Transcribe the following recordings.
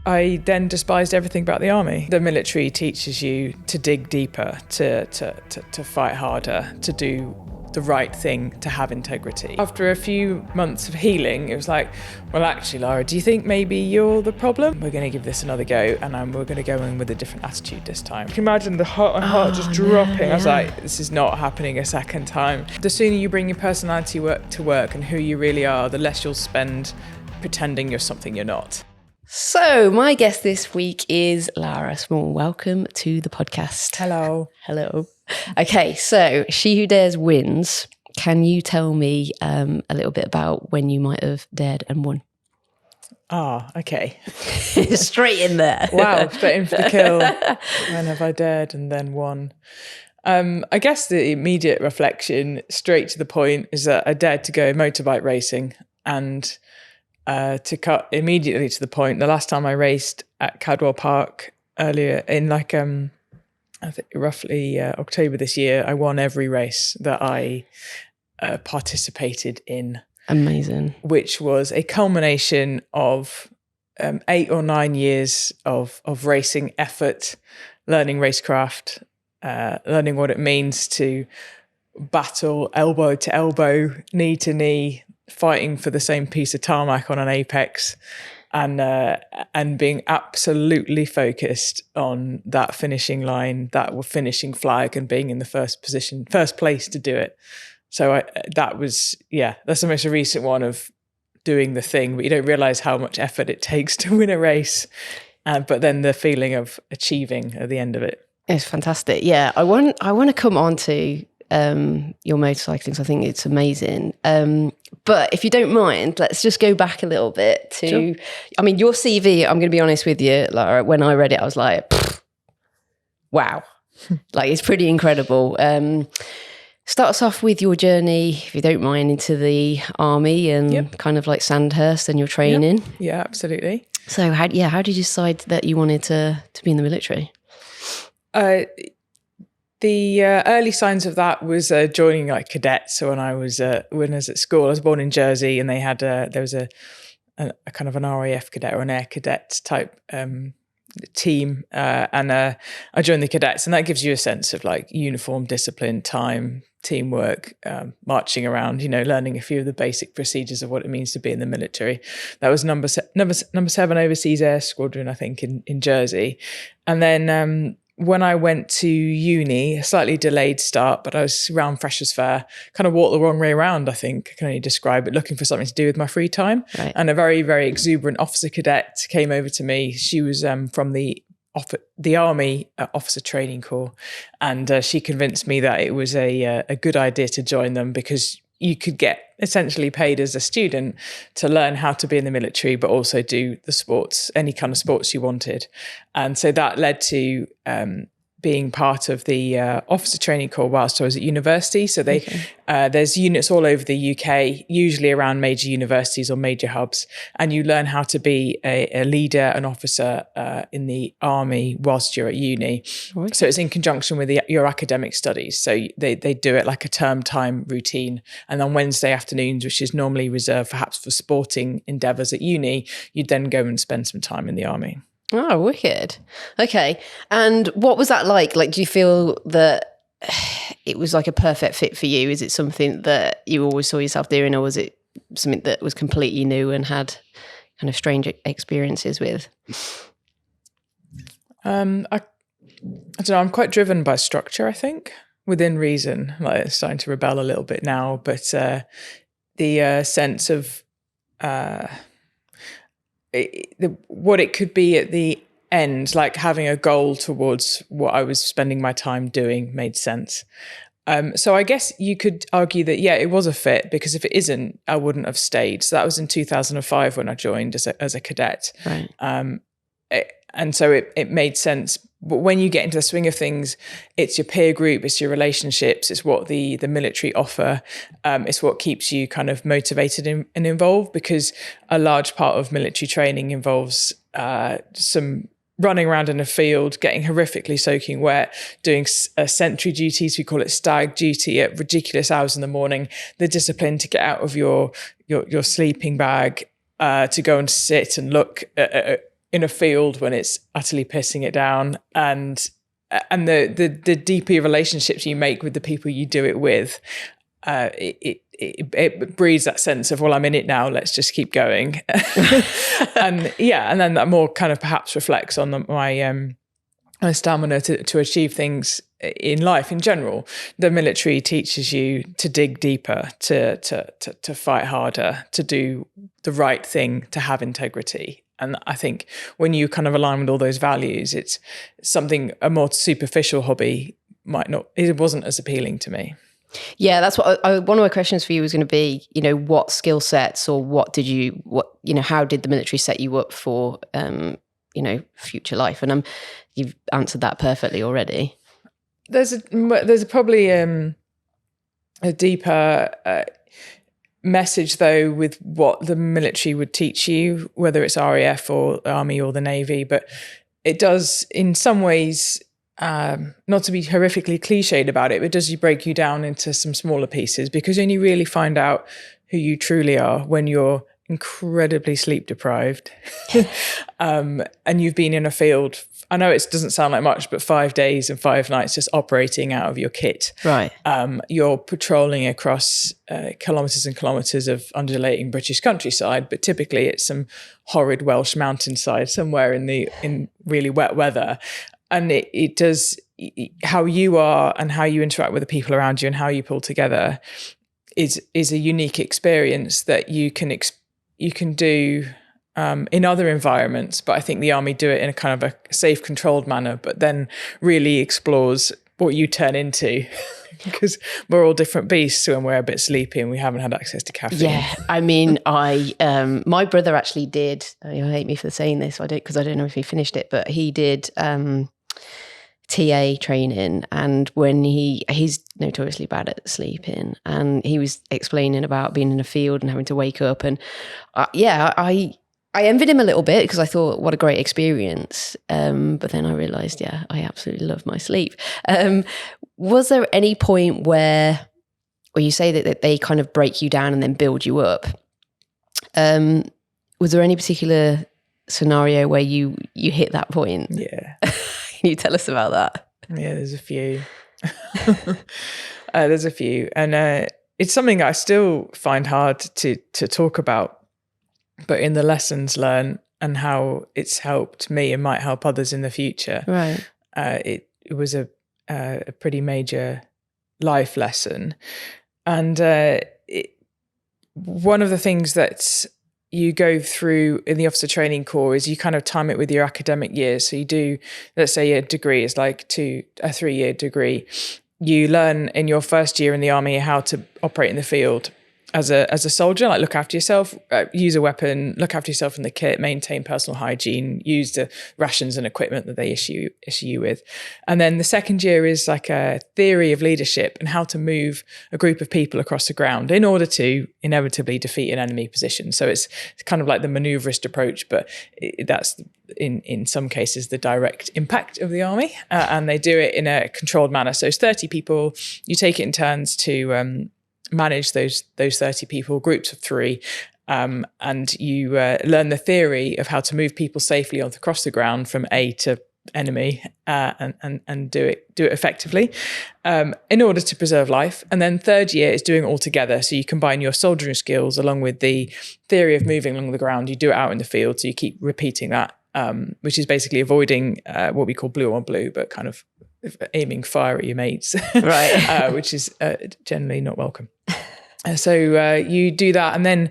I then despised everything about the army. The military teaches you to dig deeper, to fight harder, to do the right thing, to have integrity. After a few months of healing, it was like, well, actually, Lara, do you think maybe you're the problem? We're going to give this another go, and we're going to go in with a different attitude this time. You can imagine my heart just dropping. Yeah. I was like, this is not happening a second time. The sooner you bring your personality to work and who you really are, the less you'll spend pretending you're something you're not. So my guest this week is Lara Small. Welcome to the podcast. Hello. Hello. Okay, so She Who Dares wins. Can you tell me a little bit about when you might have dared and won? Okay. Straight in there. Wow, straight in for the kill. When have I dared and then won? I guess the immediate reflection, straight to the point, is that I dared to go motorbike racing. And to cut immediately to the point, the last time I raced at Cadwell Park earlier in I think roughly October this year, I won every race that I participated in. Amazing. Which was a culmination of 8 or 9 years of racing effort, learning racecraft, learning what it means to battle elbow to elbow, knee to knee, fighting for the same piece of tarmac on an apex, and being absolutely focused on that finishing line, that finishing flag, and being in the first place to do it. So that's the most recent one of doing the thing, but you don't realize how much effort it takes to win a race. But then the feeling of achieving at the end of it. It's fantastic. Yeah, I want to come on to your motorcycling, so I think it's amazing. But if you don't mind, let's just go back a little bit to, sure. I mean, your CV, I'm going to be honest with you, Lara, when I read it, I was like, wow, like it's pretty incredible. Start us off with your journey, if you don't mind, into the army and kind of like Sandhurst and your training. Yeah, absolutely. So how did you decide that you wanted to be in the military? The early signs of that was joining like cadets. So when I was at school, I was born in Jersey, and they had there was a kind of an RAF cadet or an air cadet type team, and I joined the cadets, and that gives you a sense of like uniform, discipline, time, teamwork, marching around, learning a few of the basic procedures of what it means to be in the military. That was number 7 Overseas Air Squadron, I think, in Jersey, and then. When I went to uni, a slightly delayed start, but I was around Freshers' Fair, kind of walked the wrong way around, I think. I can only describe it, looking for something to do with my free time. Right. And a very, very exuberant officer cadet came over to me. She was from the Army Officer Training Corps. And she convinced me that it was a good idea to join them because you could get essentially paid as a student to learn how to be in the military, but also do the sports, any kind of sports you wanted. And so that led to being part of the officer training corps whilst I was at university. So there's units all over the UK, usually around major universities or major hubs, and you learn how to be a leader, an officer in the army whilst you're at uni. Right. So it's in conjunction with your academic studies. So they do it like a term time routine. And on Wednesday afternoons, which is normally reserved perhaps for sporting endeavours at uni, you'd then go and spend some time in the army. Oh, wicked. Okay. And what was that like? Like, do you feel that it was like a perfect fit for you? Is it something that you always saw yourself doing, or was it something that was completely new and had kind of strange experiences with? I don't know. I'm quite driven by structure, I think, within reason. Like, it's starting to rebel a little bit now, but the sense of what it could be at the end, like having a goal towards what I was spending my time doing, made sense. So I guess you could argue that, it was a fit, because if it isn't, I wouldn't have stayed. So that was in 2005 when I joined as a cadet. Right. And so it made sense. But when you get into the swing of things, it's your peer group, it's your relationships, it's what the military offer. It's what keeps you kind of motivated and involved, because a large part of military training involves some running around in a field, getting horrifically soaking wet, doing sentry duties. We call it stag duty at ridiculous hours in the morning. The discipline to get out of your sleeping bag, to go and sit and look in a field when it's utterly pissing it down, and the deeper relationships you make with the people you do it with, it breeds that sense of, well, I'm in it now, let's just keep going. And then that more kind of perhaps reflects on my stamina to achieve things in life in general. The military teaches you to dig deeper, to fight harder, to do the right thing, to have integrity. And I think when you kind of align with all those values, it's something, a more superficial hobby it wasn't as appealing to me. Yeah, that's what one of my questions for you was going to be, what skill sets, or how did the military set you up for, future life? And you've answered that perfectly already. There's probably a deeper message though with what the military would teach you, whether it's RAF or Army or the Navy, but it does in some ways, not to be horrifically cliched about it, but does you break you down into some smaller pieces, because then you really find out who you truly are when you're incredibly sleep deprived and you've been in a field. I know it doesn't sound like much, but 5 days and 5 nights just operating out of your kit. Right. You're patrolling across kilometres and kilometres of undulating British countryside, but typically it's some horrid Welsh mountainside somewhere in really wet weather. And it does, how you are and how you interact with the people around you and how you pull together is a unique experience that you can do in other environments. But I think the Army do it in a kind of a safe, controlled manner, but then really explores what you turn into. Because we're all different beasts when we're a bit sleepy and we haven't had access to caffeine. Yeah, I mean, my brother actually did. You'll hate me for saying this, because I don't know if he finished it, but he did TA training, and when he's notoriously bad at sleeping, and he was explaining about being in a field and having to wake up, and I envied him a little bit because I thought, what a great experience. But then I realised, I absolutely love my sleep. Was there any point where you say that they kind of break you down and then build you up? Was there any particular scenario where you hit that point? Yeah. Can you tell us about that? Yeah, there's a few. And it's something I still find hard to talk about, but in the lessons learned and how it's helped me and might help others in the future. Right. It was a pretty major life lesson. And one of the things that you go through in the officer training corps is you kind of time it with your academic years. So you do, let's say a degree is like a 3-year degree. You learn in your first year in the Army how to operate in the field as a soldier, like look after yourself, use a weapon, look after yourself in the kit, maintain personal hygiene, use the rations and equipment that they issue you with. And then the second year is like a theory of leadership and how to move a group of people across the ground in order to inevitably defeat an enemy position. So it's kind of like the maneuverist approach, but that's in some cases the direct impact of the Army, and they do it in a controlled manner. So it's 30 people. You take it in turns to manage those 30 people, groups of 3, and you learn the theory of how to move people safely across the ground from A to enemy, and do it effectively in order to preserve life. And then third year is doing it all together. So you combine your soldiering skills along with the theory of moving along the ground. You do it out in the field, so you keep repeating that, which is basically avoiding what we call blue on blue, but kind of aiming fire at your mates, right? Which is generally not welcome. So you do that, and then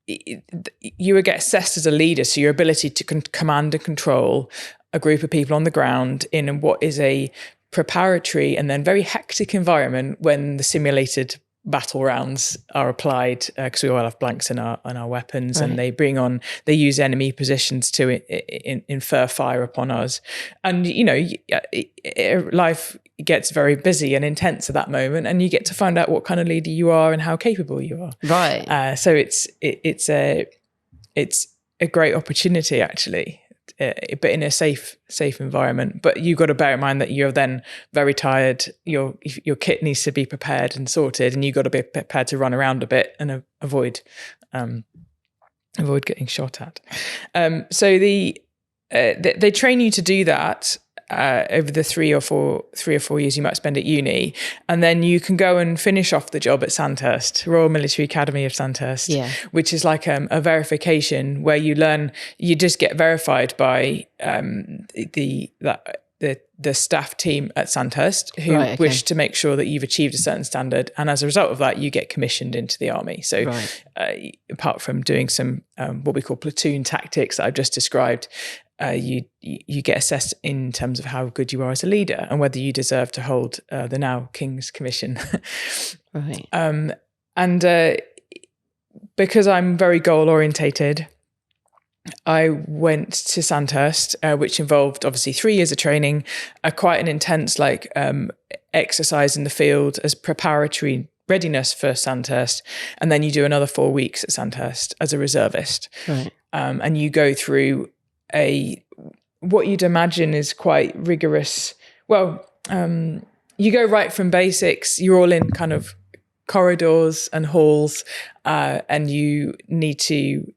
you would get assessed as a leader. So your ability to command and control a group of people on the ground in what is a preparatory and then very hectic environment when the simulated battle rounds are applied, because we all have blanks in our weapons, right. And they use enemy positions to infer fire upon us. And life gets very busy and intense at that moment, and you get to find out what kind of leader you are and how capable you are. Right. So it's a great opportunity actually. But in a safe environment. But you've got to bear in mind that you're then very tired. Your kit needs to be prepared and sorted, and you've got to be prepared to run around a bit and avoid getting shot at. So they train you to do that over the 3 or 4 years you might spend at uni, and then you can go and finish off the job at Sandhurst, Royal Military Academy of Sandhurst, which is like a verification where you just get verified by the staff team at Sandhurst who wish to make sure that you've achieved a certain standard, and as a result of that you get commissioned into the army. So apart from doing some what we call platoon tactics that I've just described, you get assessed in terms of how good you are as a leader and whether you deserve to hold the now King's Commission. And because I'm very goal orientated, I went to Sandhurst, which involved obviously 3 years of training, quite an intense exercise in the field as preparatory readiness for Sandhurst, and then you do another 4 weeks at Sandhurst as a reservist, and you go through what you'd imagine is quite rigorous. Well, you go right from basics. You're all in kind of corridors and halls, and you need to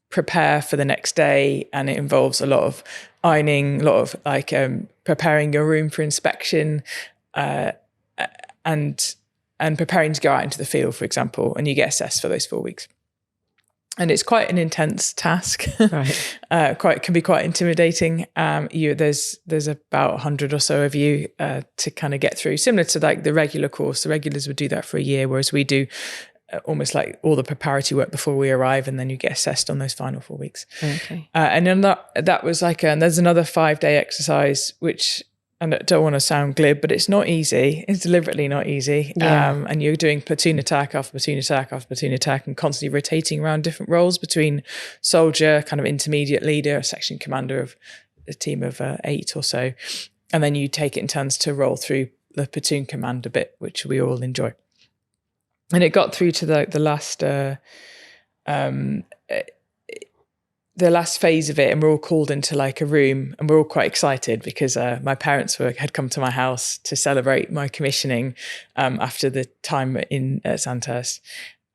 prepare for the next day, and it involves a lot of ironing, a lot of preparing your room for inspection, and preparing to go out into the field, for example, and you get assessed for those 4 weeks. And it's quite an intense task. Can be quite intimidating. There's about 100 or so of you to kind of get through, similar to like the regular course. The regulars would do that for a year, whereas we do almost like all the preparatory work before we arrive, and then you get assessed on those final 4 weeks. And then that was there's another 5-day exercise, which, and I don't want to sound glib, but it's not easy. It's deliberately not easy. And you're doing platoon attack after platoon attack after platoon attack, and constantly rotating around different roles between soldier, kind of intermediate leader, a section commander of a team of 8 or so. And then you take it in turns to roll through the platoon commander bit, which we all enjoy. And it got through to the last phase of it, and we're all called into like a room, and we're all quite excited because my parents had come to my house to celebrate my commissioning after the time in Sandhurst,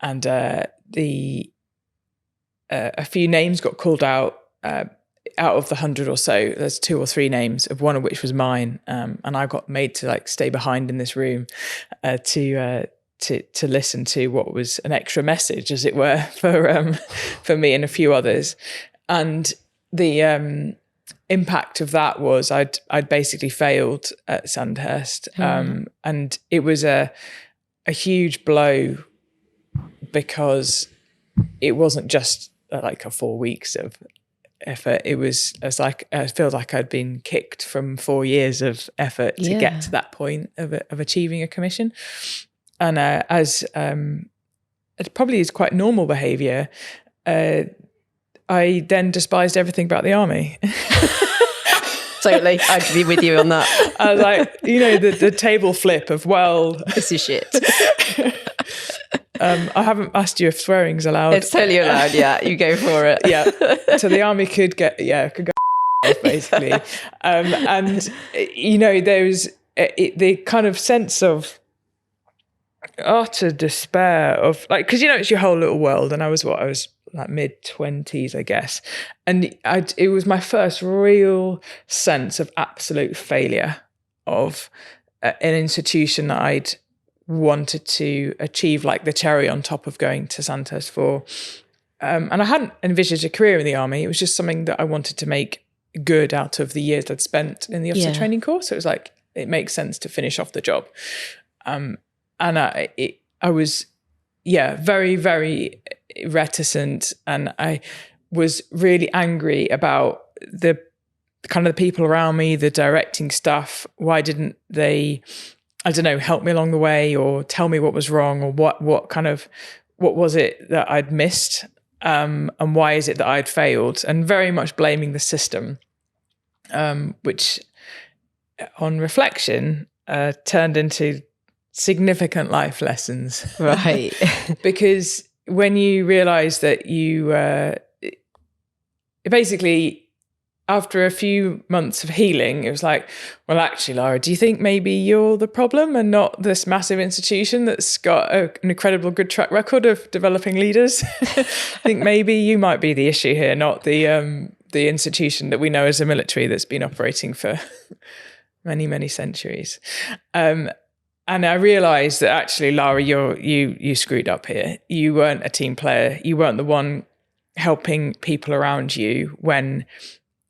and a few names got called out of the 100 or so. There's 2 or 3 names, of one of which was mine, and I got made to like stay behind in this room to listen to what was an extra message, as it were, for me and a few others. And the impact of that was I'd basically failed at Sandhurst, and it was a huge blow, because it wasn't just like a 4 weeks of effort. It was I feel like I'd been kicked from 4 years of effort to get to that point of achieving a commission. And as it probably is quite normal behaviour, I then despised everything about the army. Totally, I'd be with you on that. I was like, the table flip of, well, this is shit. I haven't asked you if swearing's allowed. It's totally allowed. Yeah, you go for it. Yeah, so the army could go basically, and there was the kind of sense of utter despair of like, because it's your whole little world, and I was like mid-20s, I guess, and it was my first real sense of absolute failure of an institution that I'd wanted to achieve like the cherry on top of going to Sandhurst for, and I hadn't envisaged a career in the army. It was just something that I wanted to make good out of the years I'd spent in the officer training course. So it was like, it makes sense to finish off the job. And I was, very, very reticent, and I was really angry about the kind of the people around me, the directing staff. Why didn't they, I don't know, help me along the way, or tell me what was wrong, or what was it that I'd missed, and why is it that I'd failed, and very much blaming the system, which on reflection turned into significant life lessons. Right. Because when you realize that you basically, after a few months of healing, it was like, well, actually, Lara, do you think maybe you're the problem and not this massive institution that's got an incredible good track record of developing leaders? I think maybe you might be the issue here, not the the institution that we know as a military that's been operating for many, many centuries. And I realised that actually, Lara, you screwed up here. You weren't a team player. You weren't the one helping people around you when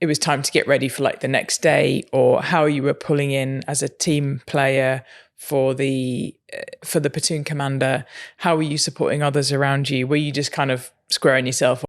it was time to get ready for like the next day, or how you were pulling in as a team player for the platoon commander. How were you supporting others around you? Were you just kind of squaring yourself